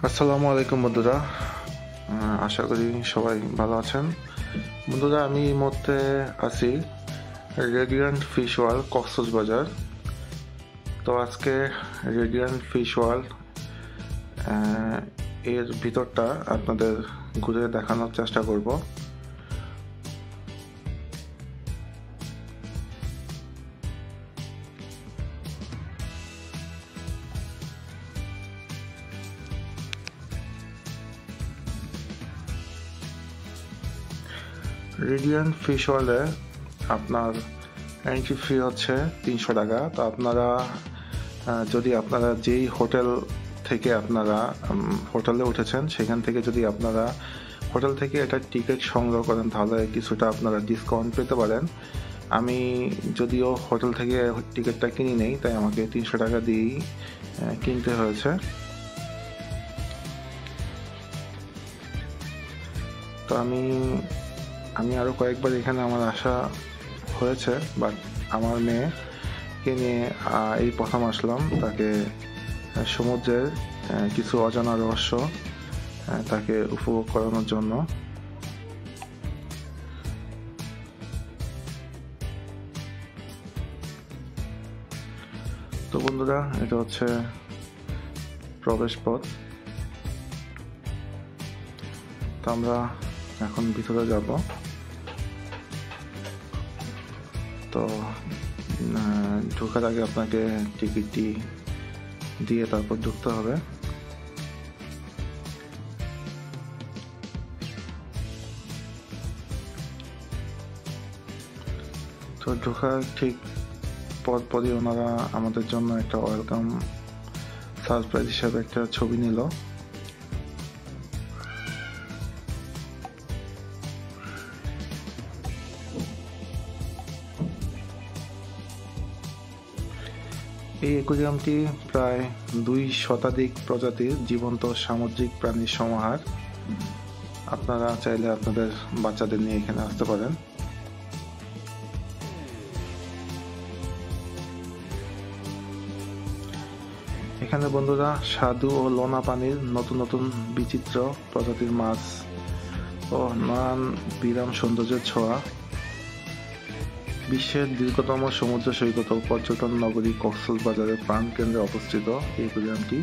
আসসালামু আলাইকুম বন্ধুরা, আশা করি সবাই ভালো আছেন। বন্ধুরা, আমি এই মুহূর্তে আছি রেডিয়েন্ট ফিশ ওয়ার্ল্ড কক্সবাজার। তো আজকে রেডিয়েন্ট ফিশ ওয়ার্ল্ড এর ভিতরটা আপনাদের ঘুরে দেখানোর চেষ্টা করব। রেডিয়েন্ট ফিশ ওয়ার্ল্ডে আপনার এন্ট্রি ফি হচ্ছে 300 টাকা। তো আপনারা যদি আপনারা যেই হোটেল থেকে আপনারা হোটেলে উঠেছেন সেখান থেকে যদি আপনারা হোটেল থেকে এটা টিকিট সংগ্রহ করেন তাহলে কিছুটা আপনারা ডিসকাউন্ট পেতে পারেন। আমি যদিও হোটেল থেকে টিকিটটা কিনি নেই, তাই আমাকে 300 টাকা দিয়েই কিনতে হয়েছে। তো আমি আরও কয়েকবার এখানে আমার আসা হয়েছে, বাট আমার মেয়েকে নিয়ে এই প্রথম আসলাম তাকে সমুদ্রের কিছু অজানা রহস্য তাকে উপভোগ করানোর জন্য। তো বন্ধুরা, এটা হচ্ছে প্রবেশ পথ। তো আমরা এখন ভিতরে যাব। তো ঢোকার আগে আপনাকে টিকিটটি দিয়ে তারপর ঢুকতে হবে। তো ঢোকার ঠিক পরপরই ওনারা আমাদের জন্য একটা ওয়েলকাম সারপ্রাইজ হিসাবে একটা ছবি নিল। এই অ্যাকুয়ারিয়ামটি প্রায় 2 শতাধিক প্রজাতির জীবন্ত সামুদ্রিক প্রাণীর সমাহার। আপনারা চাইলে আপনাদের বাচ্চাদের নিয়ে এখানে আসতে পারেন। এখানে বন্ধুরা স্বাদু ও লোনা পানির নতুন নতুন বিচিত্র প্রজাতির মাছ ও নানান বিরাম সৌন্দর্যের ছোঁয়া। বিশ্বের দীর্ঘতম সমুদ্র সৈকত ও পর্যটন নগরী কক্সবাজারের প্রাণকেন্দ্রে অবস্থিত এই অ্যাকুয়ারিয়ামটি।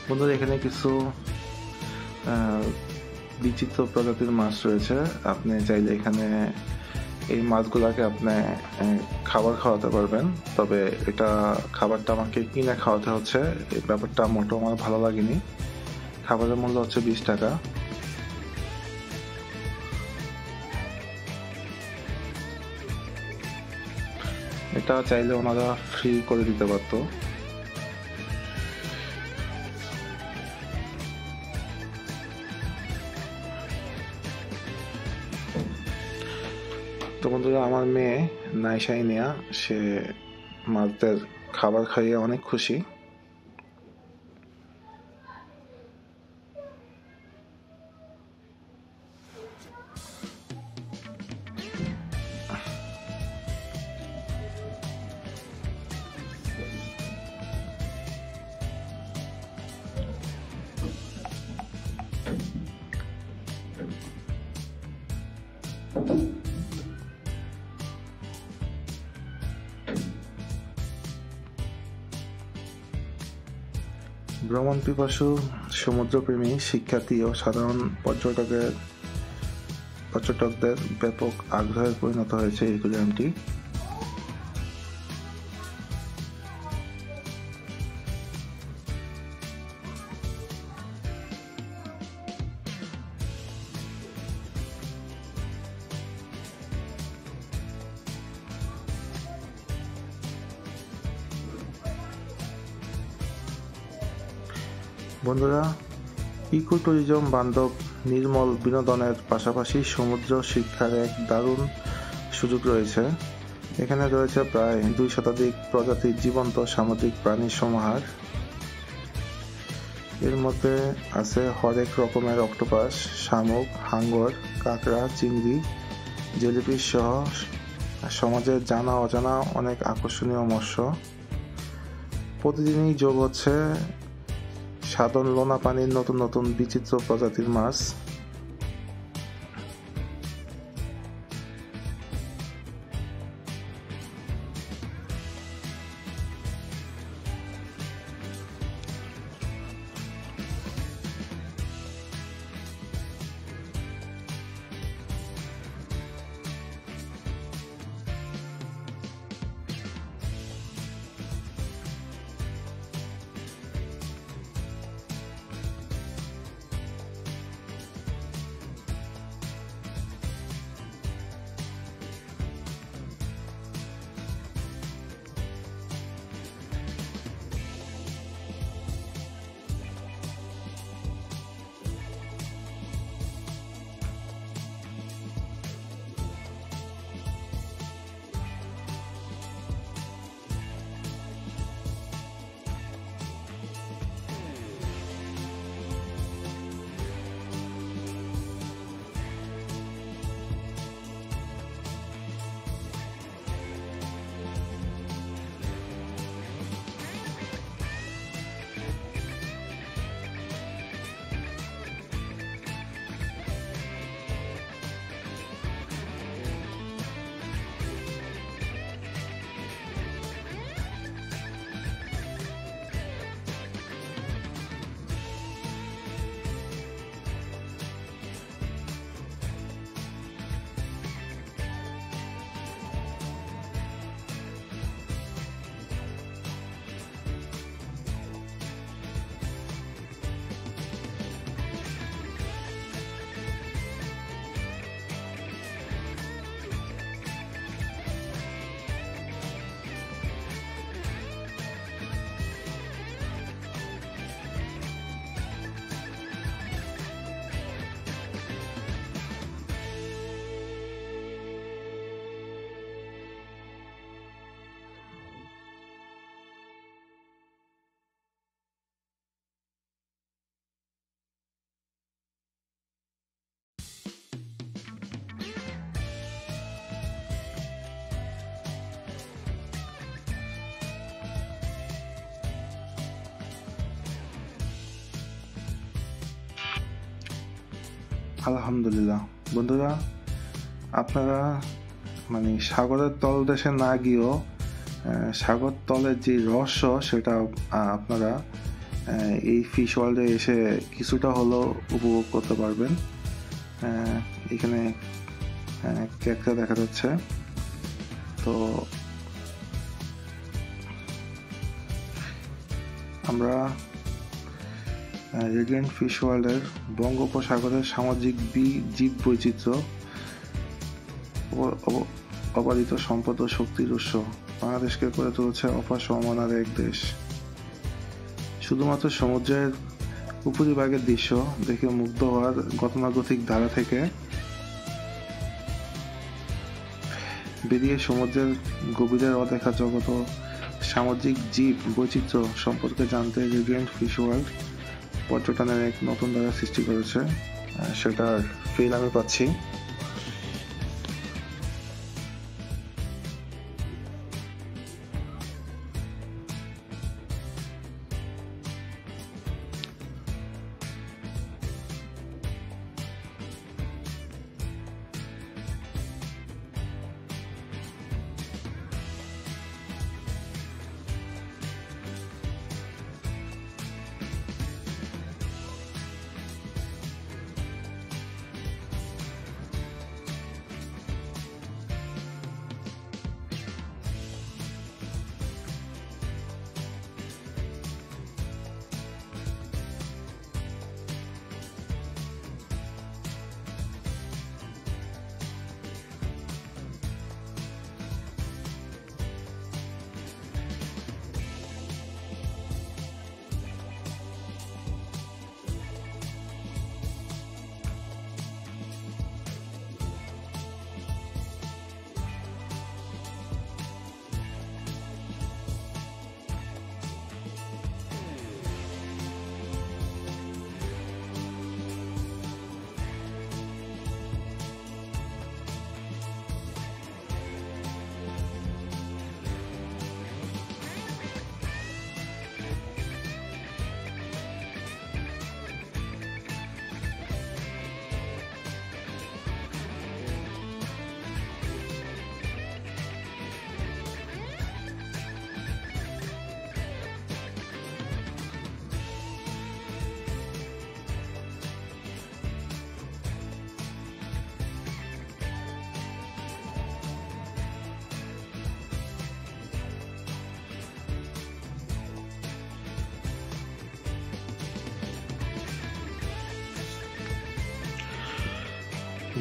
বন্ধুরা, এখানে কিছু বিচিত্র প্রজাতির মাছ রয়েছে। আপনি চাইলে এখানে এই মাছগুলাকে আপনি খাবার খাওয়াতে পারবেন, তবে এটা খাবারটা আমাকে কিনে খাওয়াতে হচ্ছে। এই ব্যাপারটা মোটেও আমার ভালো লাগেনি। খাবারের মূল্য হচ্ছে 20 টাকা। এটা চাইলে ওনারা ফ্রি করে দিতে পারতো। তো বন্ধুরা, আমার মেয়ে নাইশাইনিয়া সে মাছদের খাবার খাইয়ে অনেক খুশি। ভ্রমণ পিপাসু সমুদ্রপ্রেমী শিক্ষার্থী ও সাধারণ পর্যটকদের ব্যাপক আগ্রহে পরিণত হয়েছে এই অ্যাকুয়ারিয়ামটি। বন্ধুরা, ইকো ট্যুরিজম বান্ধব নির্মল বিনোদনের পাশাপাশি সমুদ্র শিক্ষার এক দারুণ সুযোগ রয়েছে। এখানে রয়েছে প্রায় 2 শতাধিক প্রজাতির জীবন্ত সামুদ্রিক প্রাণীর সমাহার। এর মধ্যে আছে হরেক রকমের অক্টোপাস, শামুক, হাঙ্গর, কাঁকড়া, চিংড়ি, জেলিফিশ সহ সমাজে জানা অজানা অনেক আকর্ষণীয় মৎস্য। প্রতিদিনই যোগ হচ্ছে সাধারণ লোনা পানির নতুন নতুন বিচিত্র প্রজাতির মাছ। আলহামদুলিল্লাহ বন্ধুরা, আপনারা সাগরের তলদেশে না গিয়েও সাগর তলের যে রহস্য সেটা আপনারা এই ফিশ ওয়ার্ল্ডে এসে কিছুটা হলেও উপভোগ করতে পারবেন। এখানে ক্যাকড়া দেখা যাচ্ছে। তো আমরা রেডিয়েন্ট ফিশ ওয়ার্ল্ডের বঙ্গোপসাগরের সামাজিক জীব বৈচিত্র্য অবারিত সম্পদ ও শক্তির উৎস বাংলাদেশকে করে তুলেছে অপার সম্ভাবনার এক দেশ। শুধুমাত্র সমুদ্রের উপরিভাগের দৃশ্য দেখে মুগ্ধ হওয়ার গতানুগতিক ধারা থেকে বেরিয়ে সমুদ্রের গভীরের অদেখা জগৎ ও সামাজিক জীব বৈচিত্র্য সম্পর্কে জানতে রেডিয়েন্ট ফিশ ওয়ার্ল্ড পর্যটনের এক নতুন ধারা সৃষ্টি করেছে। সেটার ফিল আমি পাচ্ছি।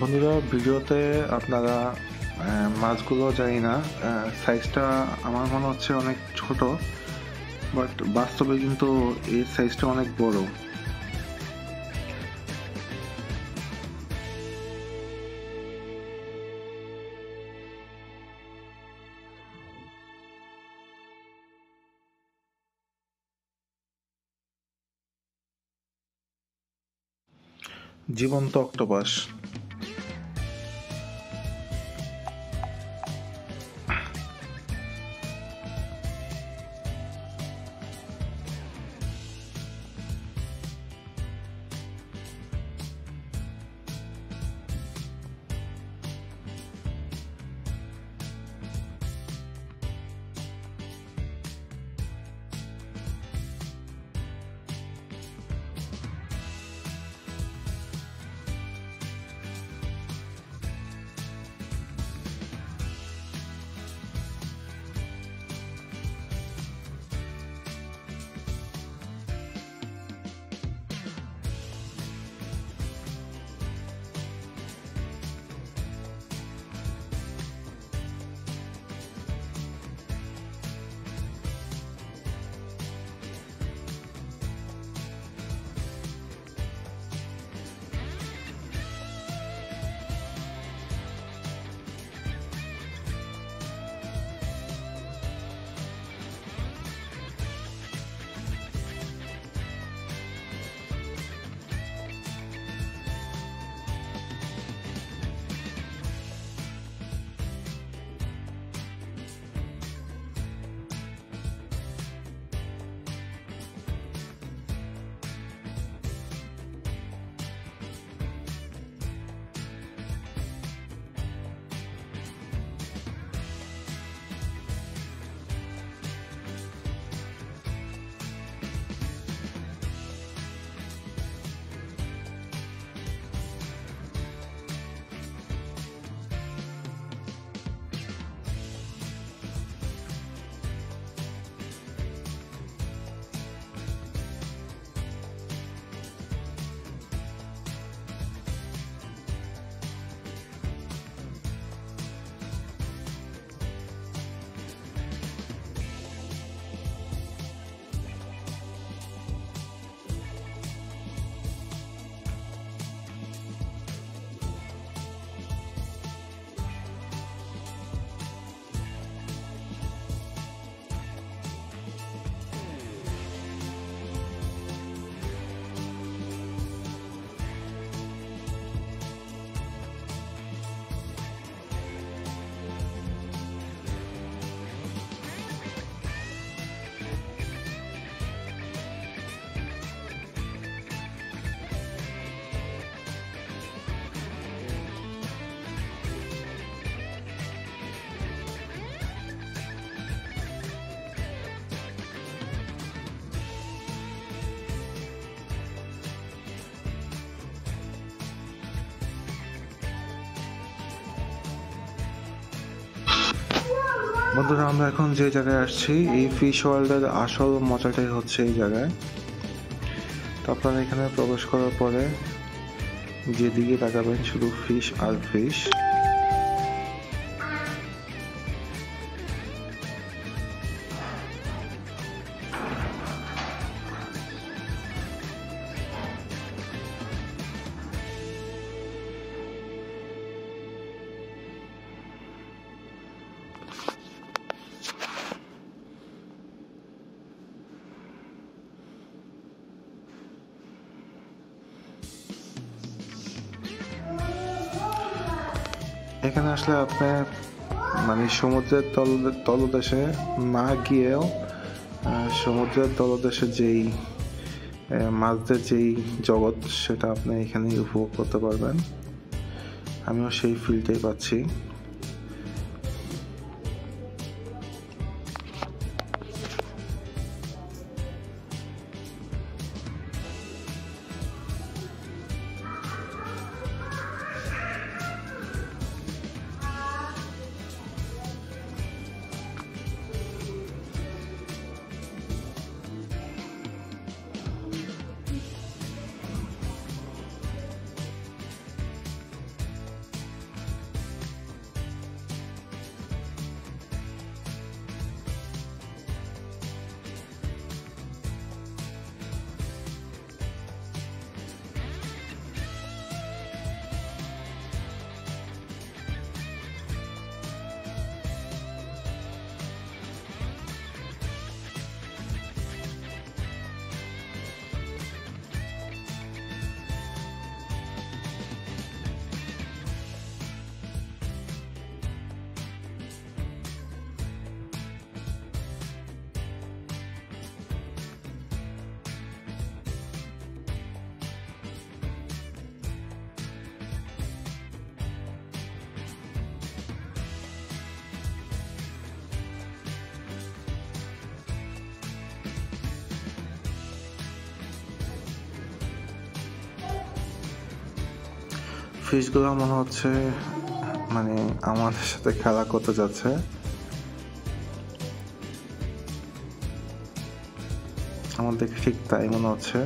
বন্ধুরা, ভিডিওতে আপনারা মাছগুলো জানি না, সাইজটা আমার মনে হচ্ছে অনেক ছোট, বাট বাস্তবে কিন্তু এই সাইজটা অনেক বড়। জীবন্ত অক্টোপাস। বন্ধুরা, আমরা এখন যে জায়গায় আসছি, এই ফিশ ওয়ার্ল্ডের আসল মজাটাই হচ্ছে এই জায়গায়। তো আপনারা এখানে প্রবেশ করার পরে যেদিকে তাকাবেন শুধু ফিশ আর ফিশ। এখানে আসলে আপনার মানে সমুদ্রের তলদেশে না গিয়েও সমুদ্রের তলদেশে যেই মাছদের যেই জগৎ, সেটা আপনি এখানে উপভোগ করতে পারবেন। আমিও সেই ফিলটাই পাচ্ছি। ফিশগুলো মনে হচ্ছে মানে আমাদের সাথে খেলা করতে যাচ্ছে। আমার দেখে ঠিক তাই মনে হচ্ছে।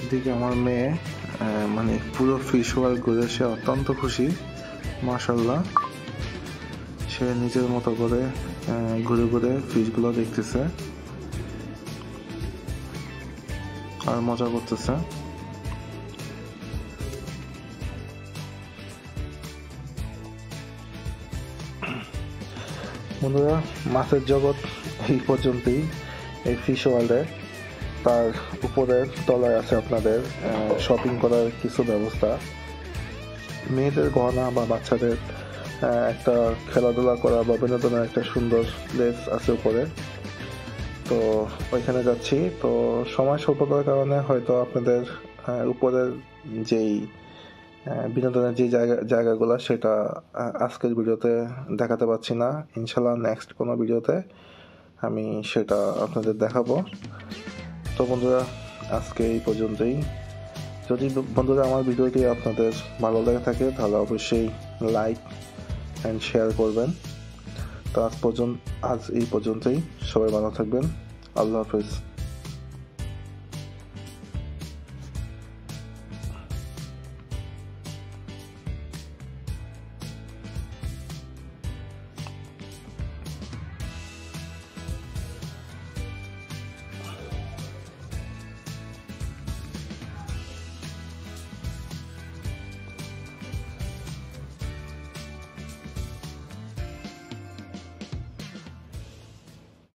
এদিকে আমার মেয়ে মানে পুরো ফিশ ওয়ার্ল্ড ঘুরে সে অত্যন্ত খুশি, মাশাআল্লাহ। সে নিজের মতো করে ঘুরে ঘুরে ফিশগুলো দেখতেছে আর মজা করতেছে। বন্ধুরা, মাছের জগৎ এই পর্যন্তই এই ফিশ ওয়ার্ল্ডে। তার উপরের তলায় আছে আপনাদের শপিং করার কিছু ব্যবস্থা, মেয়েদের গহনা বা বাচ্চাদের একটা খেলাধুলা করা বা বিনোদনের একটা সুন্দর প্লেস আছে উপরে। তো ওইখানে যাচ্ছি। তো সময় স্বল্পতার কারণে হয়তো আপনাদের উপরের যেই বিনোদনের যে জায়গাগুলো সেটা আজকের ভিডিওতে দেখাতে পারছি না। ইনশাল্লাহ নেক্সট কোনো ভিডিওতে আমি সেটা আপনাদের দেখাবো। তো বন্ধুরা, আজকে এই পর্যন্তই। যদি বন্ধুরা আমার ভিডিওটি আপনাদের ভালো লেগে থাকে তাহলে অবশ্যই লাইক অ্যান্ড শেয়ার করবেন। তো আজ এই পর্যন্তই। সবাই ভালো থাকবেন। আল্লাহ হাফেজ।